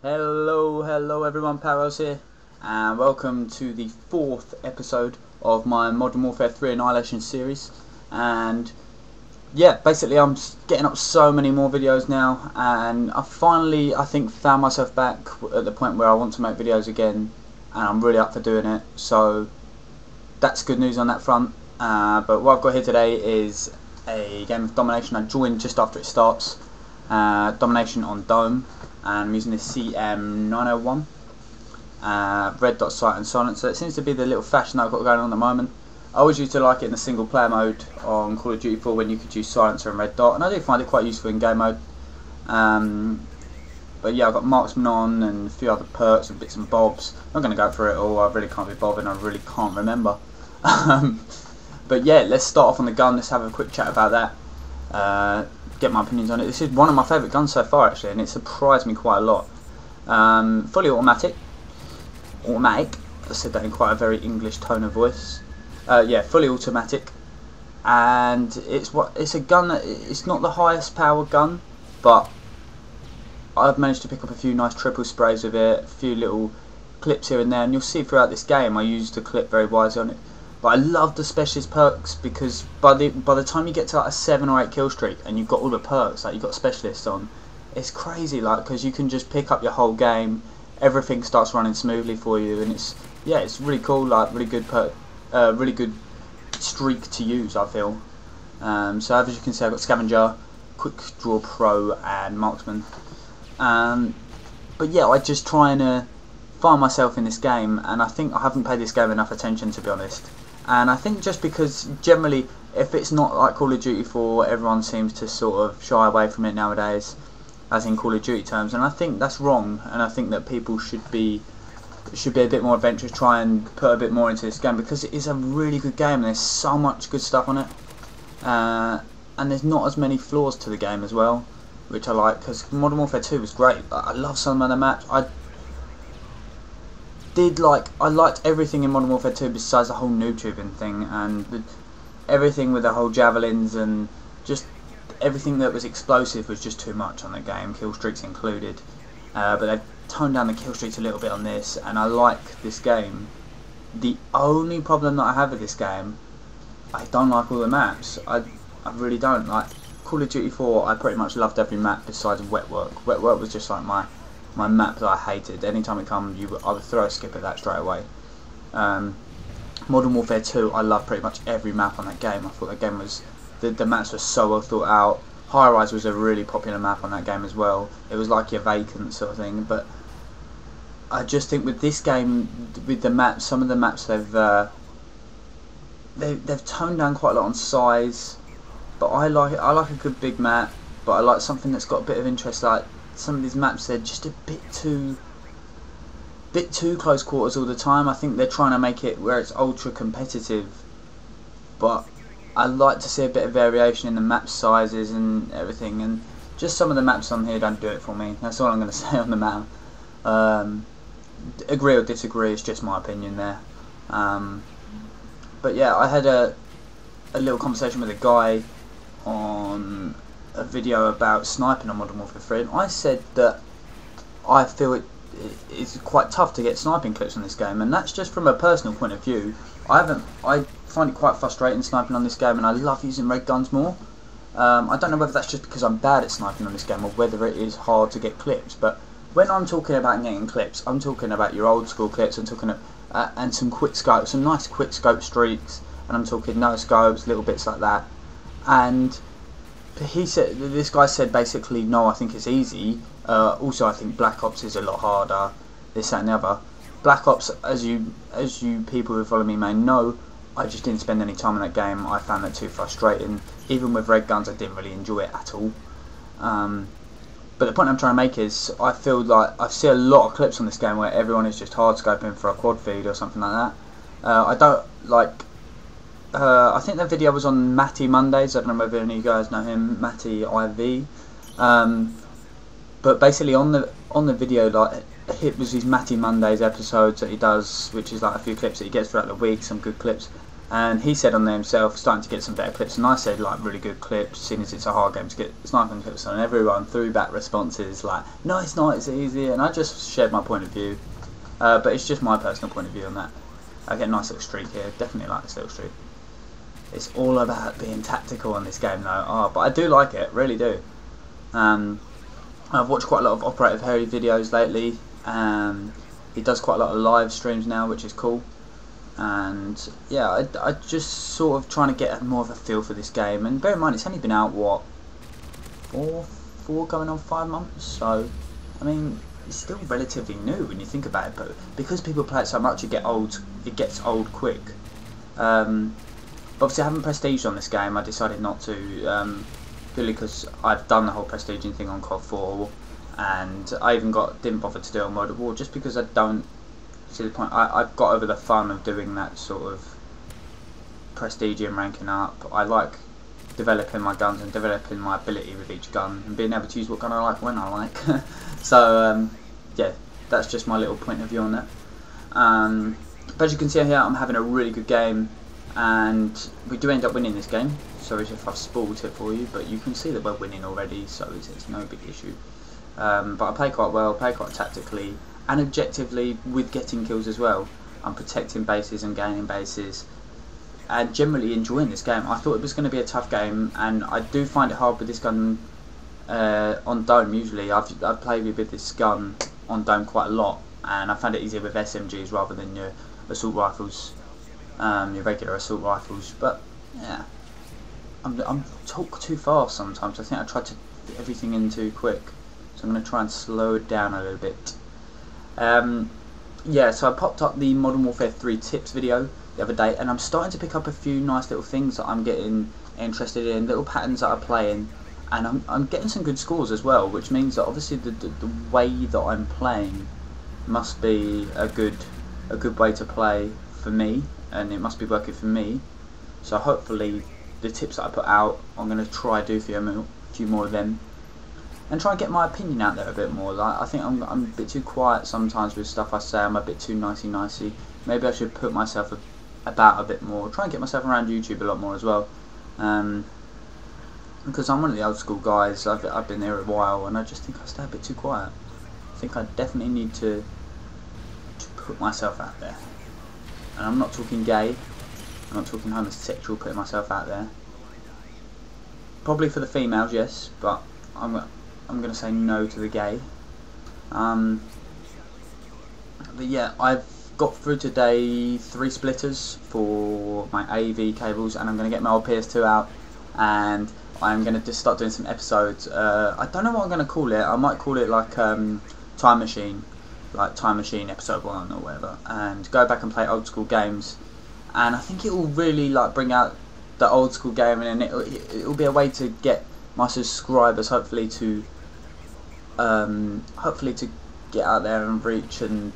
Hello everyone, POWellz here, and welcome to the 4th episode of my Modern Warfare 3 Annihilation series. And yeah, basically I'm getting up so many more videos now, and I finally, I think, found myself back at the point where I want to make videos again, and I'm really up for doing it, so that's good news on that front. But what I've got here today is a game of Domination. I joined just after it starts, Domination on Dome. And I'm using this CM901 red dot sight and silencer. It seems to be the little fashion that I've got going on at the moment. I always used to like it in the single player mode on Call of Duty 4 when you could use silencer and red dot, and I do find it quite useful in game mode. But yeah, I've got marksman on and a few other perks and bits and bobs. I'm not going to go through it all, I really can't be bothered, I really can't remember. But yeah, let's start off on the gun. Let's have a quick chat about that. Get my opinions on it. This is one of my favourite guns so far actually, and it surprised me quite a lot. Fully automatic. I said that in quite a very English tone of voice. Yeah, fully automatic, and it's a gun that it's not the highest power gun, but I've managed to pick up a few nice triple sprays with it, a few little clips here and there, and you'll see throughout this game I used the clip very wisely on it. But I love the specialist perks, because by the time you get to like a 7 or 8 kill streak and you've got all the perks, like you've got specialists on, it's crazy, like, because you can just pick up your whole game, everything starts running smoothly for you, and it's really cool, like really good really good streak to use, I feel. So as you can see, I've got Scavenger, Quick Draw Pro, and Marksman. But yeah, I'm just trying to find myself in this game, and I think I haven't paid this game enough attention, to be honest. And I think just because generally, if it's not like Call of Duty 4, everyone seems to sort of shy away from it nowadays, as in Call of Duty terms, and I think that's wrong. And I think that people should be a bit more adventurous, try and put a bit more into this game, because it is a really good game and there's so much good stuff on it. And there's not as many flaws to the game as well, which I like, because Modern Warfare 2 was great, but I love some of the maps. I liked everything in Modern Warfare 2 besides the whole noob tubing thing, and everything with the whole javelins, and just everything that was explosive was just too much on the game, kill streaks included. But they've toned down the kill streaks a little bit on this, and I like this game. The only problem that I have with this game, I don't like all the maps. I really don't. Like Call of Duty 4, I pretty much loved every map besides Wet Work. Wet Work was just like my map that I hated. Anytime it comes, I would throw a skip at that straight away. Modern Warfare 2, I love pretty much every map on that game. I thought that game was, the maps were so well thought out. High Rise was a really popular map on that game as well. It was like your Vacant sort of thing. But I just think with this game, with the maps, some of the maps they've toned down quite a lot on size. But I like a good big map, but I like something that's got a bit of interest. Like some of these maps, they're just a bit too close quarters all the time. I think they're trying to make it where it's ultra competitive, but I like to see a bit of variation in the map sizes and everything, and just some of the maps on here don't do it for me. That's all I'm going to say on the matter. Agree or disagree, it's just my opinion there. But yeah, I had a little conversation with a guy on a video about sniping on Modern Warfare 3, and I said that I feel it's quite tough to get sniping clips on this game, and that's just from a personal point of view. I find it quite frustrating sniping on this game, and I love using red guns more. I don't know whether that's just because I'm bad at sniping on this game, or whether it is hard to get clips, but when I'm talking about getting clips, I'm talking about your old school clips. I'm talking and some quick scopes, some nice quick scope streaks, and I'm talking no scopes, little bits like that. And this guy said basically, no, I think it's easy. Also, I think Black Ops is a lot harder. This, that, and the other. Black Ops, as you people who follow me may know, I just didn't spend any time in that game. I found that too frustrating. Even with red guns, I didn't really enjoy it at all. But the point I'm trying to make is, I feel like I see a lot of clips on this game where everyone is just hard scoping for a quad feed or something like that. I don't like. I think that video was on Matty Mondays. I don't know whether any of you guys know him, Matty IV. But basically on the video, like, it was his Matty Mondays episodes that he does, which is like a few clips that he gets throughout the week, some good clips. and he said on there himself, starting to get some better clips, and I said like really good clips, seeing as it's a hard game to get sniping clips on. Everyone threw back responses like, no it's not, it's easy, and I just shared my point of view, but it's just my personal point of view on that. I get a nice little streak here, definitely like this little streak. It's all about being tactical on this game though, but I do like it, really do. I've watched quite a lot of Operative Harry videos lately. He does quite a lot of live streams now, which is cool. And yeah, I just sort of trying to get more of a feel for this game. And bear in mind, it's only been out what, four going on 5 months. So I mean, it's still relatively new when you think about it. But because people play it so much, it gets old quick. Obviously, I haven't prestiged on this game. I decided not to. Purely because I've done the whole prestiging thing on COD 4, and I even didn't bother to do it on World at War just because I don't see the point. I've got over the fun of doing that sort of prestiging and ranking up. I like developing my guns and developing my ability with each gun and being able to use what gun I like when I like. So yeah, that's just my little point of view on that. But as you can see here, I'm having a really good game, and we do end up winning this game. Sorry if I've spoiled it for you, but you can see that we're winning already, so it's no big issue. But I play quite well, play quite tactically and objectively with getting kills as well. I'm protecting bases and gaining bases and generally enjoying this game. I thought it was going to be a tough game, and I do find it hard with this gun on dome. Usually I've played with this gun on dome quite a lot, and I found it easier with SMGs rather than your assault rifles, your regular assault rifles. But yeah, I'm talk too fast sometimes. I think I tried to fit everything in too quick, so I'm going to try and slow it down a little bit. Yeah, so I popped up the Modern Warfare 3 tips video the other day, and I'm starting to pick up a few nice little things that I'm getting interested in, little patterns that I'm playing, and I'm getting some good scores as well, which means that obviously the way that I'm playing must be a good way to play for me, and it must be working for me. So hopefully the tips that I put out, I'm going to try do for you a few more of them, and try and get my opinion out there a bit more. Like, I think I'm a bit too quiet sometimes with stuff I say. I'm a bit too nicey. Maybe I should put myself about a bit more. Try and get myself around YouTube a lot more as well. Because I'm one of the old school guys. I've been there a while, and I just think I stay a bit too quiet. I think I definitely need to put myself out there. And I'm not talking gay. I'm not talking homosexual, putting myself out there. Probably for the females, yes, but I'm going to say no to the gay. But yeah, I've got through today 3 splitters for my AV cables, and I'm going to get my old PS2 out, and I'm going to just start doing some episodes. I don't know what I'm going to call it. I might call it like Time Machine, like Time Machine episode 1 or whatever, and go back and play old school games. And I think it will really like bring out the old school game, and it'll be a way to get my subscribers hopefully to get out there and reach and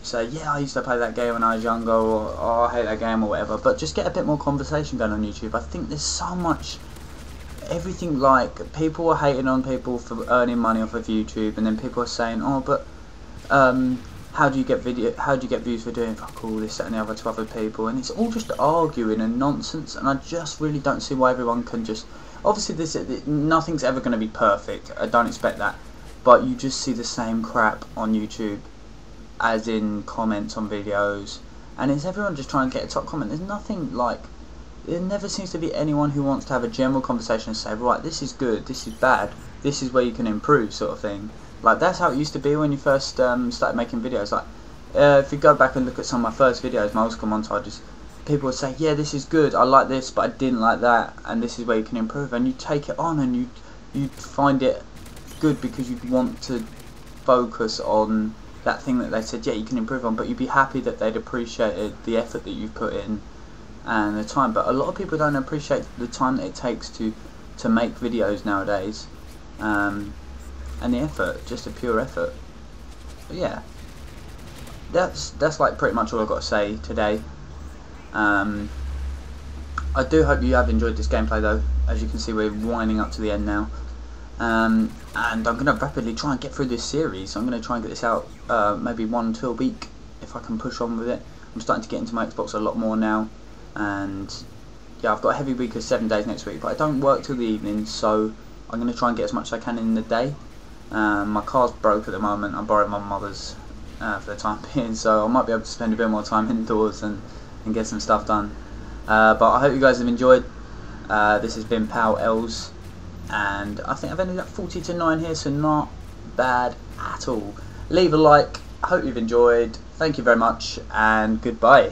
say, yeah, I used to play that game when I was younger, or oh, I hate that game, or whatever. But just get a bit more conversation going on YouTube. I think there's so much, everything, like people are hating on people for earning money off of YouTube, and then people are saying, oh, but how do you get views for doing fuck all this, that and the other to other people? And it's all just arguing and nonsense, and I just really don't see why everyone can just, obviously nothing's ever going to be perfect, I don't expect that, but you just see the same crap on YouTube as in comments on videos, and it's everyone just trying to get a top comment. There's nothing like, there never seems to be anyone who wants to have a general conversation and say, right, this is good, this is bad, this is where you can improve, sort of thing. Like, that's how it used to be when you first started making videos. Like, if you go back and look at some of my first videos, my old school montages, people would say, yeah, this is good, I like this, but I didn't like that, and this is where you can improve. And you take it on, and you find it good because you want to focus on that thing that they said, yeah, you can improve on, but you'd be happy that they'd appreciated the effort that you've put in and the time. But a lot of people don't appreciate the time that it takes to make videos nowadays. And the effort, just a pure effort. But yeah, that's like pretty much all I've got to say today. I do hope you have enjoyed this gameplay though. As you can see, we're winding up to the end now, and I'm going to rapidly try and get through this series. I'm going to try and get this out maybe 1 to a week if I can push on with it. I'm starting to get into my Xbox a lot more now, and yeah, I've got a heavy week of 7 days next week, but I don't work till the evening, so I'm going to try and get as much as I can in the day. My car's broke at the moment. I borrowed my mother's for the time being, so I might be able to spend a bit more time indoors and get some stuff done. But I hope you guys have enjoyed. This has been POWellz, and I think I've ended up 40 to 9 here, so not bad at all. Leave a like. I hope you've enjoyed. Thank you very much, and goodbye.